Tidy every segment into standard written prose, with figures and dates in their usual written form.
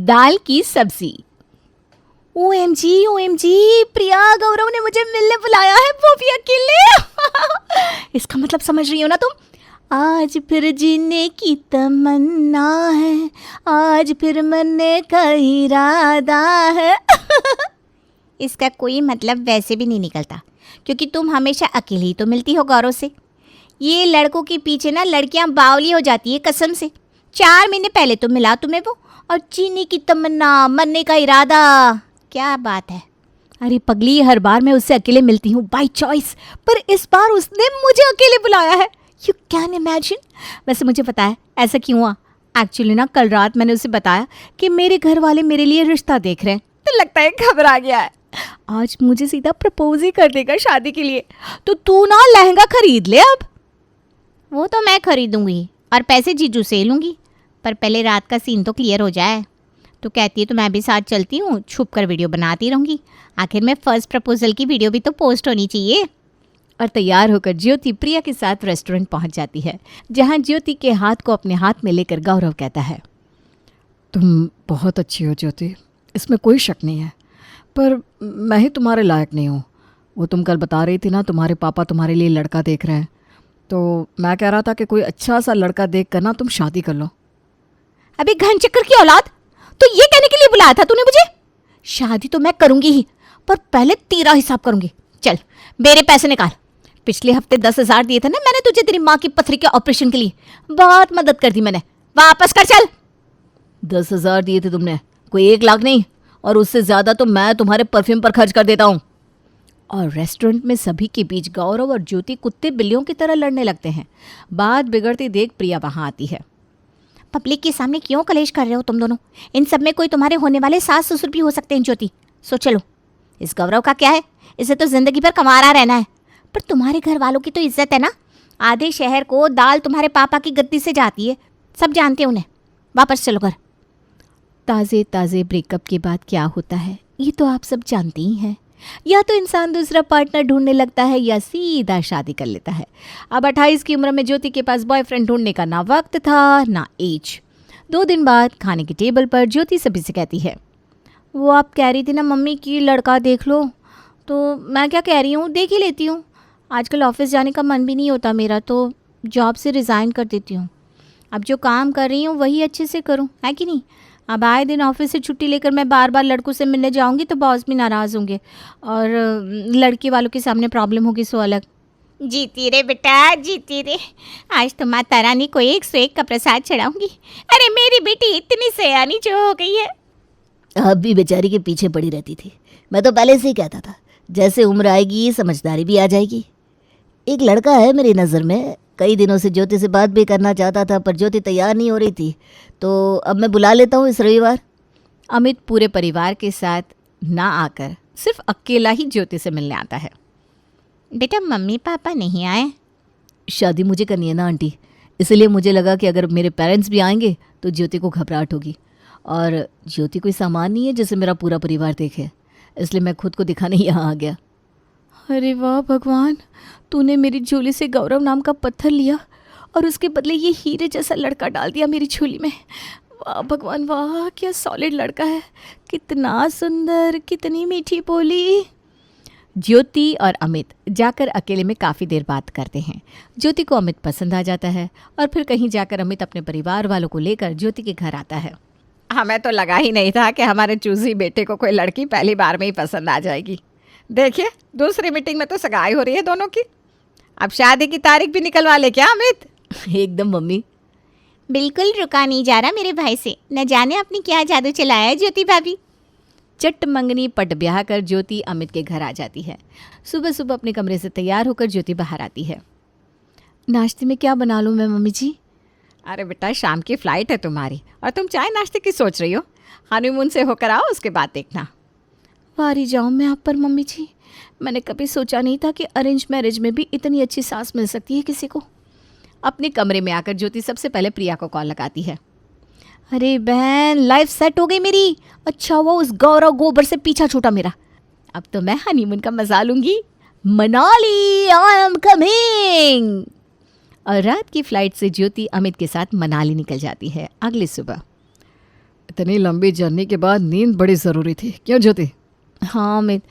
दाल की सब्जी। OMG OMG, प्रिया गौरव ने मुझे मिलने बुलाया है, वो भी अकेले। इसका मतलब समझ रही हो ना तुम? आज फिर जीने की तमन्ना है, आज फिर मरने का इरादा है। इसका कोई मतलब वैसे भी नहीं निकलता, क्योंकि तुम हमेशा अकेली ही तो मिलती हो गौरव से। ये लड़कों के पीछे ना लड़कियां बावली हो जाती है कसम से। 4 महीने पहले तो मिला तुम्हें वो, और जीने की तमन्ना, मरने का इरादा। क्या बात है? अरे पगली, हर बार मैं उससे अकेले मिलती हूँ बाय चॉइस, पर इस बार उसने मुझे अकेले बुलाया है। You can imagine. वैसे मुझे पता है ऐसा क्यों हुआ। एक्चुअली ना कल रात मैंने उसे बताया कि मेरे घर वाले मेरे लिए रिश्ता देख रहे हैं, तो लगता है घबरा गया है। आज मुझे सीधा प्रपोज ही कर देगा शादी के लिए। तो तू ना लहंगा खरीद ले अब। वो तो मैं खरीदूंगी और पैसे जीजू से लूँगी, पर पहले रात का सीन तो क्लियर हो जाए। तो कहती है तो मैं भी साथ चलती हूँ, छुप कर वीडियो बनाती रहूँगी। आखिर में फर्स्ट प्रपोजल की वीडियो भी तो पोस्ट होनी चाहिए। और तैयार होकर ज्योति प्रिया के साथ रेस्टोरेंट पहुँच जाती है, जहाँ ज्योति के हाथ को अपने हाथ में लेकर गौरव कहता है, तुम बहुत अच्छी हो ज्योति, इसमें कोई शक नहीं है, पर मैं ही तुम्हारे लायक नहीं हूँ। वो तुम कल बता रही थी ना, तुम्हारे पापा तुम्हारे लिए लड़का देख रहे हैं, तो मैं कह रहा था कि कोई अच्छा सा लड़का देख कर ना तुम शादी कर लो। अबे घन चक्कर की औलाद, तो ये कहने के लिए बुलाया था तूने मुझे? शादी तो मैं करूंगी ही, पर पहले तेरा हिसाब करूंगी। चल मेरे पैसे निकाल। पिछले हफ्ते 10,000 दिए थे ना मैंने तुझे तेरी माँ की पथरी के ऑपरेशन के लिए, बहुत मदद कर दी मैंने, वापस कर। चल। 10,000 दिए थे तुमने, कोई 1 लाख नहीं, और उससे ज़्यादा तो मैं तुम्हारे परफ्यूम पर खर्च कर देता हूँ। और रेस्टोरेंट में सभी के बीच गौरव और ज्योति कुत्ते बिल्लियों की तरह लड़ने लगते हैं। बात बिगड़ती देख प्रिया वहाँ आती है। पब्लिक के सामने क्यों कलेश कर रहे हो तुम दोनों? इन सब में कोई तुम्हारे होने वाले सास ससुर भी हो सकते हैं ज्योति। सो चलो, इस गौरव का क्या है, इसे तो जिंदगी भर कमारा रहना है, पर तुम्हारे घर वालों की तो इज्जत है ना। आधे शहर को दाल तुम्हारे पापा की गद्दी से जाती है, सब जानते हैं उन्हें। वापस चलो घर। ताज़े ताज़े ब्रेकअप के बाद क्या होता है ये तो आप सब जानते ही हैं। या तो इंसान दूसरा पार्टनर ढूंढने लगता है या सीधा शादी कर लेता है। अब 28 की उम्र में ज्योति के पास बॉयफ्रेंड ढूंढने का ना वक्त था ना एज। 2 दिन बाद खाने की टेबल पर ज्योति सभी से कहती है, वो आप कह रही थी ना मम्मी कि लड़का देख लो, तो मैं क्या कह रही हूँ, देख ही लेती हूँ। आजकल ऑफिस जाने का मन भी नहीं होता मेरा, तो जॉब से रिज़ाइन कर देती हूँ। अब जो काम कर रही हूँ वही अच्छे से करूँ, है कि नहीं? अब आए दिन ऑफिस से छुट्टी लेकर मैं बार बार लड़कों से मिलने जाऊंगी तो बॉस भी नाराज़ होंगे, और लड़के वालों के सामने प्रॉब्लम होगी सो अलग। जीती रे बेटा जीती रे, आज तो माता रानी को 101 का प्रसाद चढ़ाऊंगी। अरे मेरी बेटी इतनी सयानी जो हो गई है। अब भी बेचारी के पीछे पड़ी रहती थी। मैं तो पहले से ही कहता था, जैसे उम्र आएगी समझदारी भी आ जाएगी। एक लड़का है मेरी नज़र में, कई दिनों से ज्योति से बात भी करना चाहता था, पर ज्योति तैयार नहीं हो रही थी, तो अब मैं बुला लेता हूँ इस रविवार। अमित पूरे परिवार के साथ ना आकर सिर्फ अकेला ही ज्योति से मिलने आता है। बेटा मम्मी पापा नहीं आए? शादी मुझे करनी है ना आंटी, इसलिए मुझे लगा कि अगर मेरे पेरेंट्स भी आएंगे तो ज्योति को घबराहट होगी, और ज्योति कोई सामान नहीं है जिसे मेरा पूरा परिवार देखे, इसलिए मैं खुद को दिखाने यहाँ आ गया। अरे वाह भगवान, तूने मेरी झोली से गौरव नाम का पत्थर लिया और उसके बदले ये हीरे जैसा लड़का डाल दिया मेरी झोली में। वाह भगवान वाह, क्या सॉलिड लड़का है, कितना सुंदर, कितनी मीठी बोली। ज्योति और अमित जाकर अकेले में काफ़ी देर बात करते हैं। ज्योति को अमित पसंद आ जाता है, और फिर कहीं जाकर अमित अपने परिवार वालों को लेकर ज्योति के घर आता है। हमें तो लगा ही नहीं था कि हमारे चूजी बेटे को कोई लड़की पहली बार में ही पसंद आ जाएगी। देखिए दूसरी मीटिंग में तो सगाई हो रही है दोनों की। अब शादी की तारीख भी निकलवा ले क्या अमित? एकदम मम्मी। बिल्कुल रुका नहीं जा रहा मेरे भाई से, न जाने अपनी क्या जादू चलाया है ज्योति भाभी। चट मंगनी पट ब्याह कर ज्योति अमित के घर आ जाती है। सुबह सुबह अपने कमरे से तैयार होकर ज्योति बाहर आती है। नाश्ते में क्या बना लूँ मैं मम्मी जी? अरे बेटा शाम की फ़्लाइट है तुम्हारी, और तुम चाय नाश्ते की सोच रही हो? हनीमून से होकर आओ, उसके बाद देखना। वारी जाऊँ मैं आप पर मम्मी जी, मैंने कभी सोचा नहीं था कि अरेंज मैरिज में भी इतनी अच्छी सास मिल सकती है किसी को। अपने कमरे में आकर ज्योति सबसे पहले प्रिया को कॉल लगाती है। अरे बहन लाइफ सेट हो गई मेरी, अच्छा हुआ उस गौरव गोबर से पीछा छूटा मेरा। अब तो मैं हनीमून का मजा लूंगी। Manali I am coming. और रात की फ्लाइट से ज्योति अमित के साथ मनाली निकल जाती है। अगली सुबह इतनी लंबी जर्नी के बाद नींद बड़ी ज़रूरी थी, क्यों ज्योति? हाँ अमित,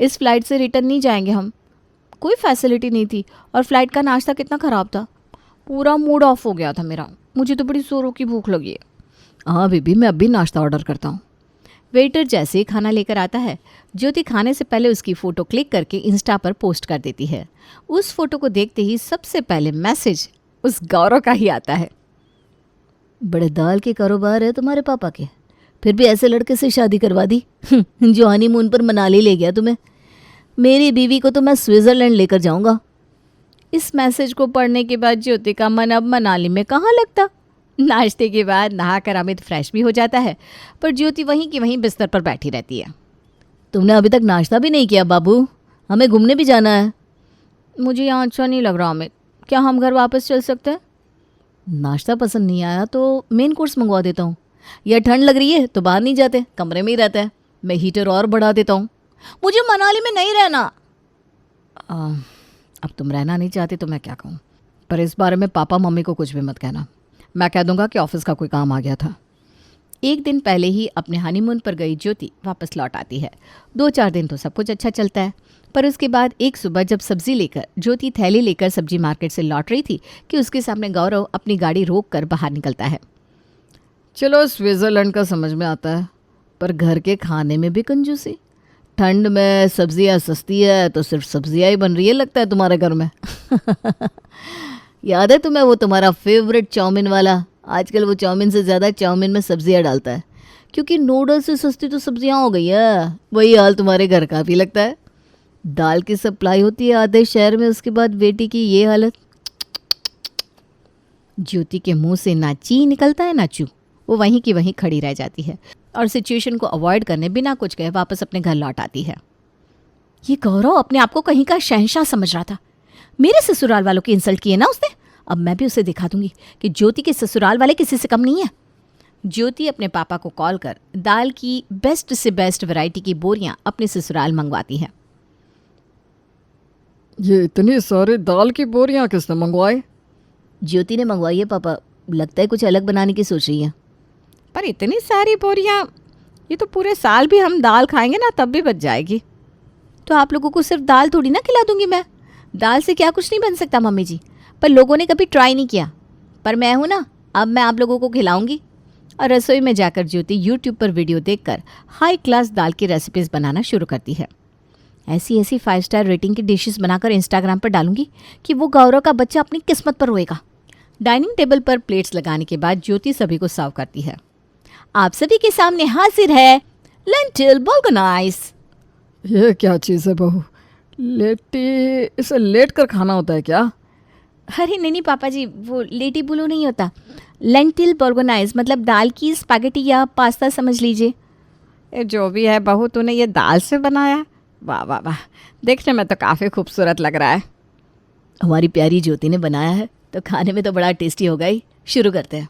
इस फ्लाइट से रिटर्न नहीं जाएंगे हम। कोई फैसिलिटी नहीं थी और फ्लाइट का नाश्ता कितना ख़राब था। पूरा मूड ऑफ हो गया था मेरा। मुझे तो बड़ी ज़ोरों की भूख लगी है। हाँ बेबी, मैं अभी नाश्ता ऑर्डर करता हूँ। वेटर जैसे ही खाना लेकर आता है, ज्योति खाने से पहले उसकी फ़ोटो क्लिक करके इंस्टा पर पोस्ट कर देती है। उस फोटो को देखते ही सबसे पहले मैसेज उस गौरव का ही आता है। बड़े दाल के कारोबार है तुम्हारे पापा के, फिर भी ऐसे लड़के से शादी करवा दी जो हनीमून पर मनाली ले गया तुम्हें। मेरी बीवी को तो मैं स्विट्ज़रलैंड लेकर जाऊंगा। इस मैसेज को पढ़ने के बाद ज्योति का मन अब मनाली में कहाँ लगता। नाश्ते के बाद नहाकर अमित फ्रेश भी हो जाता है, पर ज्योति वहीं की वहीं बिस्तर पर बैठी रहती है। तुमने अभी तक नाश्ता भी नहीं किया बाबू, हमें घूमने भी जाना है। मुझे यहाँ अच्छा नहीं लग रहा अमित, क्या हम घर वापस चल सकते हैं? नाश्ता पसंद नहीं आया तो मेन कोर्स मंगवा देता हूँ, या ठंड लग रही है तो बाहर नहीं जाते, कमरे में ही रहता है, मैं हीटर और बढ़ा देता हूँ। मुझे मनाली में नहीं रहना। अब तुम रहना नहीं चाहते तो मैं क्या कहूँ, पर इस बारे में पापा मम्मी को कुछ भी मत कहना। मैं कह दूंगा कि ऑफिस का कोई काम आ गया था। एक दिन पहले ही अपने हनीमून पर गई ज्योति वापस लौट आती है। 2-4 दिन तो सब कुछ अच्छा चलता है, पर उसके बाद एक सुबह जब सब्जी लेकर ज्योति थैली लेकर सब्जी मार्केट से लौट रही थी कि उसके सामने गौरव अपनी गाड़ी रोक कर बाहर निकलता है। चलो स्विट्ज़रलैंड का समझ में आता है, पर घर के खाने में भी कंजूसी। ठंड में सब्जियां सस्ती है तो सिर्फ सब्जियां ही बन रही है लगता है तुम्हारे घर में। याद है तुम्हें वो तुम्हारा फेवरेट चाउमीन वाला? आजकल वो चाउमीन से ज़्यादा चाउमीन में सब्जियां डालता है, क्योंकि नूडल्स से सस्ती तो सब्जियां हो गई है। वही हाल तुम्हारे घर का भी लगता है। दाल की सप्लाई होती है आधे शहर में, उसके बाद बेटी की ये हालत। ज्योति के मुंह से ना ची निकलता है ना चू। वो वहीं की वहीं खड़ी रह जाती है और सिचुएशन को अवॉइड करने बिना कुछ कहे वापस अपने घर लौट आती है। ये गौरव अपने आप को कहीं का शहंशाह समझ रहा था। मेरे ससुराल वालों की इंसल्ट की है ना उसने। अब मैं भी उसे दिखा दूंगी कि ज्योति के ससुराल वाले किसी से कम नहीं है। ज्योति अपने पापा को कॉल कर दाल की बेस्ट से बेस्ट वैरायटी की बोरियां अपने ससुराल मंगवाती है। ये इतनी सारी दाल की बोरियां किसने मंगवाई? ज्योति ने मंगवाई है पापा, लगता है कुछ अलग बनाने की सोच रही है। पर इतनी सारी बोरियां, ये तो पूरे साल भी हम दाल खाएंगे ना तब भी बच जाएगी। तो आप लोगों को सिर्फ दाल थोड़ी ना खिला दूंगी मैं। दाल से क्या कुछ नहीं बन सकता मम्मी जी, पर लोगों ने कभी ट्राई नहीं किया। पर मैं हूँ ना, अब मैं आप लोगों को खिलाऊंगी। और रसोई में जाकर ज्योति यूट्यूब पर वीडियो देखकर हाई क्लास दाल की रेसिपीज़ बनाना शुरू करती है। ऐसी ऐसी 5 स्टार रेटिंग की डिशेस बनाकर इंस्टाग्राम पर डालूंगी कि वो गौरव का बच्चा अपनी किस्मत पर रोएगा। डाइनिंग टेबल पर प्लेट्स लगाने के बाद ज्योति सभी को सर्व करती है। आप सभी के सामने हाजिर है लेंटिल बोल्गोनाइस। ये क्या चीज़ है बहू? लेटी, इसे लेट कर खाना होता है क्या? अरे नहीं पापा जी, वो लेटी बुलो नहीं होता। लेंटिल बोल्गोनाइस मतलब दाल की स्पैगेटी या पास्ता समझ लीजिए। ये जो भी है बहू, तूने ये दाल से बनाया? वाह वाह वाह, देखने में तो काफ़ी खूबसूरत लग रहा है। हमारी प्यारी ज्योति ने बनाया है तो खाने में तो बड़ा टेस्टी होगा ही। शुरू करते हैं।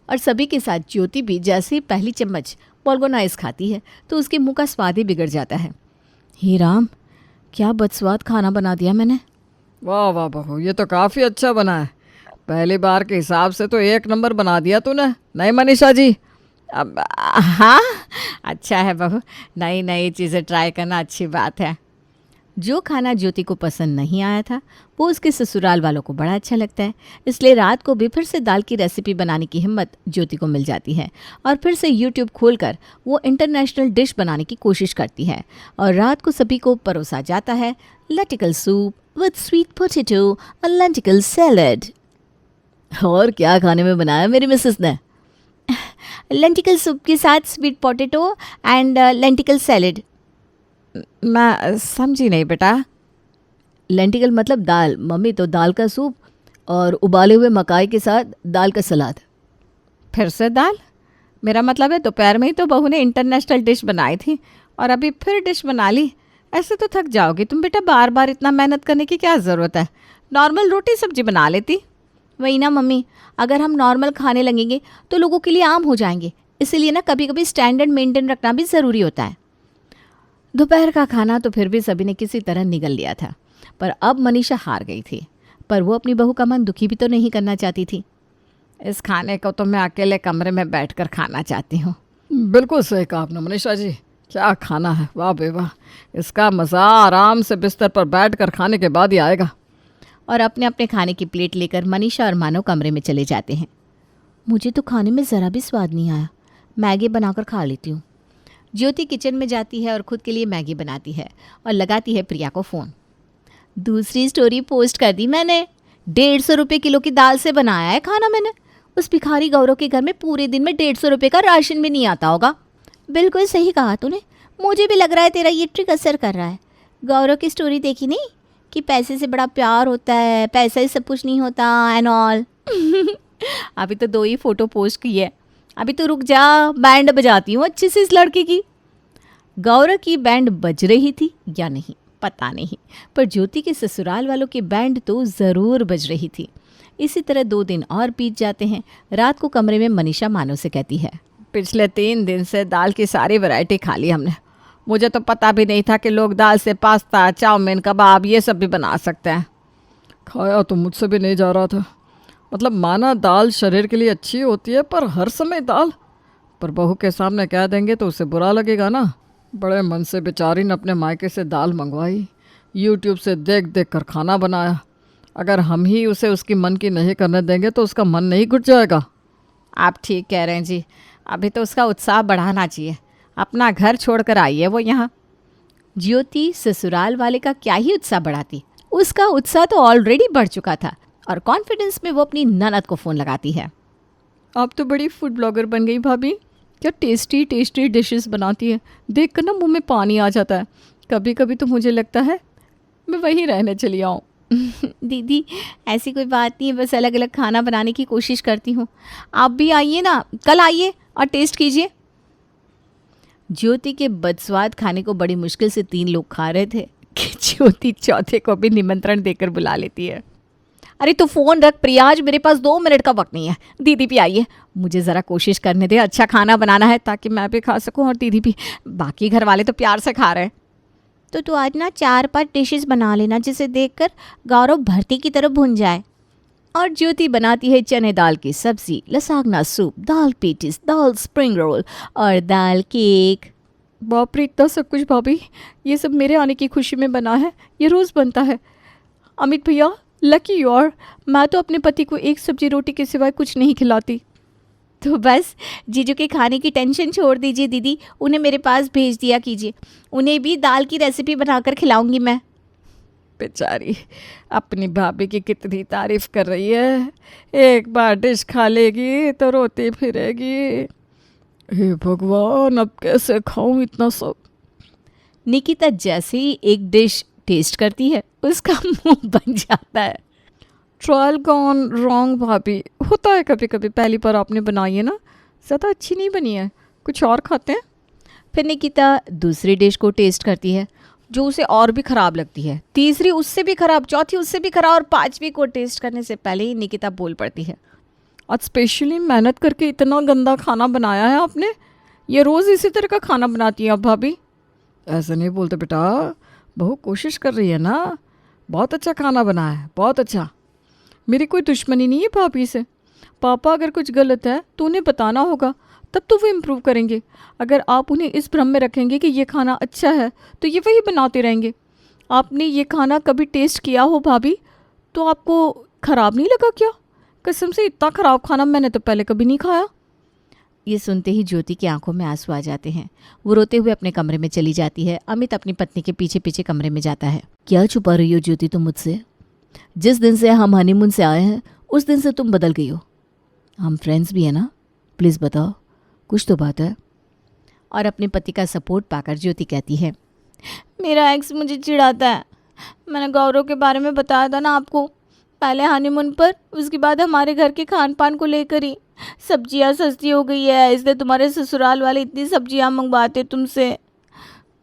और सभी के साथ ज्योति भी जैसे ही पहली चम्मच बोल्गोनाइस खाती है तो उसके मुंह का स्वाद ही बिगड़ जाता है। हे राम, क्या बदस्वाद खाना बना दिया मैंने। वाह वाह बहू, ये तो काफ़ी अच्छा बना है। पहली बार के हिसाब से तो 1 नंबर बना दिया तूने, नहीं मनीषा जी? अब हाँ, अच्छा है बहू, नई नई चीज़ें ट्राई करना अच्छी बात है। जो खाना ज्योति को पसंद नहीं आया था वो उसके ससुराल वालों को बड़ा अच्छा लगता है, इसलिए रात को भी फिर से दाल की रेसिपी बनाने की हिम्मत ज्योति को मिल जाती है और फिर से यूट्यूब खोलकर वो इंटरनेशनल डिश बनाने की कोशिश करती है और रात को सभी को परोसा जाता है lenticel soup with sweet potato और लेंटिकल सैलेड। और क्या खाने में बनाया मेरी मिसेस ने? लेंटिकल सूप के साथ sweet potato and lenticel salad. मैं समझी नहीं बेटा। लेंटिकल मतलब दाल, मम्मी, तो दाल का सूप और उबाले हुए मकाई के साथ दाल का सलाद। फिर से दाल? मेरा मतलब है दोपहर में ही तो बहू ने इंटरनेशनल डिश बनाई थी और अभी फिर डिश बना ली। ऐसे तो थक जाओगी तुम बेटा, बार बार इतना मेहनत करने की क्या ज़रूरत है। नॉर्मल रोटी सब्जी बना लेती। वही ना मम्मी, अगर हम नॉर्मल खाने लगेंगे तो लोगों के लिए आम हो जाएंगे, इसीलिए ना कभी कभी स्टैंडर्ड मेंटेन रखना भी ज़रूरी होता है। दोपहर का खाना तो फिर भी सभी ने किसी तरह निगल लिया था, पर अब मनीषा हार गई थी। पर वो अपनी बहू का मन दुखी भी तो नहीं करना चाहती थी। इस खाने को तो मैं अकेले कमरे में बैठकर खाना चाहती हूँ। बिल्कुल सही कहा आपने मनीषा जी, क्या खाना है, वाह बे वाह। इसका मज़ा आराम से बिस्तर पर बैठ कर खाने के बाद ही आएगा। और अपने अपने खाने की प्लेट लेकर मनीषा और मानव कमरे में चले जाते हैं। मुझे तो खाने में ज़रा भी स्वाद नहीं आया, मैगी बनाकर खा लेती हूँ। ज्योति किचन में जाती है और खुद के लिए मैगी बनाती है और लगाती है प्रिया को फ़ोन। दूसरी स्टोरी पोस्ट कर दी मैंने। 150 रुपये किलो की दाल से बनाया है खाना मैंने। उस भिखारी गौरव के घर में पूरे दिन में 150 रुपये का राशन भी नहीं आता होगा। बिल्कुल सही कहा तूने, मुझे भी लग रहा है तेरा ये ट्रिक असर कर रहा है। गौरव की स्टोरी देखी नहीं कि पैसे से बड़ा प्यार होता है, पैसा ही सब कुछ नहीं होता एंड ऑल। अभी तो 2 ही फ़ोटो पोस्ट की है, अभी तो रुक जा, बैंड बजाती हूँ अच्छे से इस लड़के की। गौरव की बैंड बज रही थी या नहीं पता नहीं, पर ज्योति के ससुराल वालों की बैंड तो ज़रूर बज रही थी। इसी तरह 2 दिन और बीत जाते हैं। रात को कमरे में मनीषा मानव से कहती है, पिछले 3 दिन से दाल की सारी वैरायटी खा ली हमने। मुझे तो पता भी नहीं था कि लोग दाल से पास्ता, चाउमीन, कबाब ये सब भी बना सकते हैं। खाया तो मुझसे भी नहीं जा रहा था। मतलब माना दाल शरीर के लिए अच्छी होती है, पर हर समय दाल, पर बहू के सामने कह देंगे तो उसे बुरा लगेगा ना। बड़े मन से बेचारी ने अपने मायके से दाल मंगवाई, यूट्यूब से देख देख कर खाना बनाया। अगर हम ही उसे उसकी मन की नहीं करने देंगे तो उसका मन नहीं घुट जाएगा। आप ठीक कह रहे हैं जी, अभी तो उसका उत्साह बढ़ाना चाहिए। अपना घर छोड़कर आई है वो यहाँ। ज्योति ससुराल वाले का क्या ही उत्साह बढ़ाती, उसका उत्साह तो ऑलरेडी बढ़ चुका था और कॉन्फिडेंस में वो अपनी ननद को फ़ोन लगाती है। आप तो बड़ी फूड ब्लॉगर बन गई भाभी, क्या टेस्टी टेस्टी डिशेस बनाती है, देख कर ना मुँह में पानी आ जाता है। कभी कभी तो मुझे लगता है मैं वहीं रहने चली आऊँ। दीदी ऐसी कोई बात नहीं है, बस अलग अलग खाना बनाने की कोशिश करती हूँ। आप भी आइए ना, कल आइए और टेस्ट कीजिए। ज्योति के बदस्वाद खाने को बड़ी मुश्किल से 3 लोग खा रहे थे कि ज्योति चौथे को भी निमंत्रण देकर बुला लेती है। अरे तू फ़ोन रख प्रिया, आज मेरे पास 2 मिनट का वक्त नहीं है। दीदी भी आइए, मुझे ज़रा कोशिश करने दे, अच्छा खाना बनाना है ताकि मैं भी खा सकूं और दीदी भी। बाकी घर वाले तो प्यार से खा रहे हैं। तो तू आज ना 4-5 डिशेस बना लेना जिसे देखकर गौरव भरती की तरफ भुन जाए। और ज्योति बनाती है चने दाल की सब्जी, लसागना सूप, दाल पेटिस, दाल स्प्रिंग रोल और दाल केक। बाप रे, इतना सब कुछ भाभी, ये सब मेरे आने की खुशी में बना है, ये रोज़ बनता है। अमित भैया लकी यू आर, मैं तो अपने पति को एक सब्जी रोटी के सिवाय कुछ नहीं खिलाती। तो बस जीजू के खाने की टेंशन छोड़ दीजिए दीदी, उन्हें मेरे पास भेज दिया कीजिए, उन्हें भी दाल की रेसिपी बनाकर खिलाऊंगी मैं। बेचारी अपनी भाभी की कितनी तारीफ कर रही है, एक बार डिश खा लेगी तो रोती फिरेगी। हे भगवान, अब कैसे खाऊं इतना सब। निकिता जैसे ही एक डिश टेस्ट करती है उसका मुंह बन जाता है। ट्रायल गॉन रॉन्ग भाभी, होता है कभी कभी। पहली बार आपने बनाई है ना, ज़्यादा अच्छी नहीं बनी है, कुछ और खाते हैं। फिर निकिता दूसरी डिश को टेस्ट करती है जो उसे और भी ख़राब लगती है, तीसरी उससे भी ख़राब, चौथी उससे भी ख़राब और 5वीं को टेस्ट करने से पहले ही निकिता बोल पड़ती है, आज स्पेशली मेहनत करके इतना गंदा खाना बनाया है आपने। ये रोज़ इसी तरह का खाना बनाती हैं आप भाभी। ऐसे नहीं बोलते बेटा, बहू कोशिश कर रही है ना, बहुत अच्छा खाना बना है, बहुत अच्छा। मेरी कोई दुश्मनी नहीं है भाभी से। पापा अगर कुछ गलत है तो उन्हें बताना होगा, तब तो वो इम्प्रूव करेंगे। अगर आप उन्हें इस भ्रम में रखेंगे कि ये खाना अच्छा है तो ये वही बनाते रहेंगे। आपने ये खाना कभी टेस्ट किया हो भाभी तो आपको ख़राब नहीं लगा क्या? कसम से इतना ख़राब खाना मैंने तो पहले कभी नहीं खाया। ये सुनते ही ज्योति की आंखों में आंसू आ जाते हैं। वो रोते हुए अपने कमरे में चली जाती है। अमित अपनी पत्नी के पीछे पीछे कमरे में जाता है। क्या छुपा रही हो ज्योति तुम मुझसे? जिस दिन से हम हनीमून से आए हैं उस दिन से तुम बदल गई हो। हम फ्रेंड्स भी हैं ना, प्लीज़ बताओ, कुछ तो बात है। और अपने पति का सपोर्ट पाकर ज्योति कहती है, मेरा एक्स मुझे चिढ़ाता है। मैंने गौरव के बारे में बताया था ना आपको, पहले हनीमून पर, उसके बाद हमारे घर के खान पान को लेकर ही। सब्जियां सस्ती हो गई है इसलिए तुम्हारे ससुराल वाले इतनी सब्जियां मंगवाते तुमसे।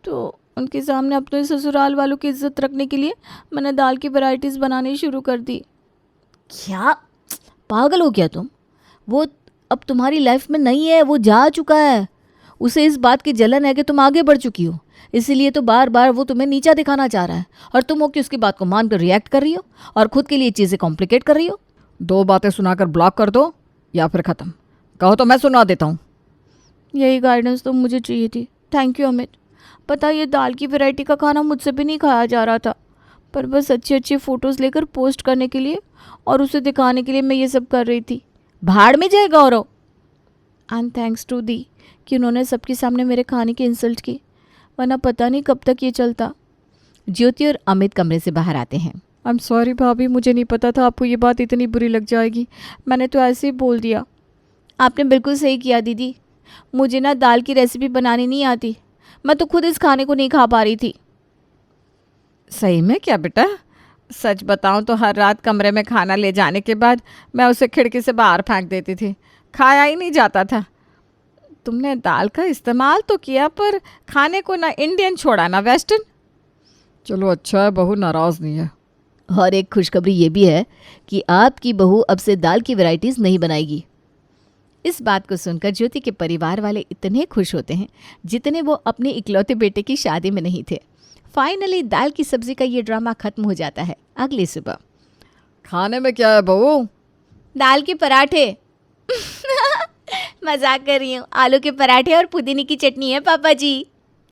तो उनके सामने अपने ससुराल वालों की इज्जत रखने के लिए मैंने दाल की वैरायटीज़ बनानी शुरू कर दी। क्या पागल हो क्या तुम? वो अब तुम्हारी लाइफ में नहीं है, वो जा चुका है। उसे इस बात की जलन है कि तुम आगे बढ़ चुकी हो, इसीलिए तो बार बार वो तुम्हें नीचा दिखाना चाह रहा है और तुम हो कि उसकी बात को मानकर रिएक्ट कर रही हो और खुद के लिए चीज़ें कॉम्प्लिकेट कर रही हो। 2 बातें सुनाकर ब्लॉक कर दो, या फिर ख़त्म? कहो तो मैं सुना देता हूँ। यही गाइडेंस तो मुझे चाहिए थी। Thank you Amit. पता ये दाल की वैरायटी का खाना मुझसे भी नहीं खाया जा रहा था, पर बस अच्छी अच्छी फ़ोटोज़ लेकर पोस्ट करने के लिए और उसे दिखाने के लिए मैं ये सब कर रही थी। भाड़ में जाए गौरव। एंड थैंक्स टू दी कि उन्होंने सबके सामने मेरे खाने की इंसल्ट की, वरना पता नहीं कब तक ये चलता। ज्योति और अमित कमरे से बाहर आते हैं। आई एम सॉरी भाभी, मुझे नहीं पता था आपको ये बात इतनी बुरी लग जाएगी। मैंने तो ऐसे ही बोल दिया। आपने बिल्कुल सही किया दीदी। मुझे ना दाल की रेसिपी बनानी नहीं आती, मैं तो खुद इस खाने को नहीं खा पा रही थी। सही में क्या बेटा? सच बताऊं तो हर रात कमरे में खाना ले जाने के बाद मैं उसे खिड़की से बाहर फेंक देती थी, खाया ही नहीं जाता था। तुमने दाल का इस्तेमाल तो किया पर खाने को ना इंडियन छोड़ा ना वेस्टर्न। चलो अच्छा है, बहू नाराज़ नहीं है। और एक खुशखबरी ये भी है कि आपकी बहू अब से दाल की वैरायटीज़ नहीं बनाएगी। इस बात को सुनकर ज्योति के परिवार वाले इतने खुश होते हैं जितने वो अपने इकलौते बेटे की शादी में नहीं थे। फाइनली दाल की सब्जी का ये ड्रामा खत्म हो जाता है। अगली सुबह खाने में क्या है बहू? दाल के पराठे। मजाक कर रही हूँ, आलू के पराठे और पुदीने की चटनी है पापा जी।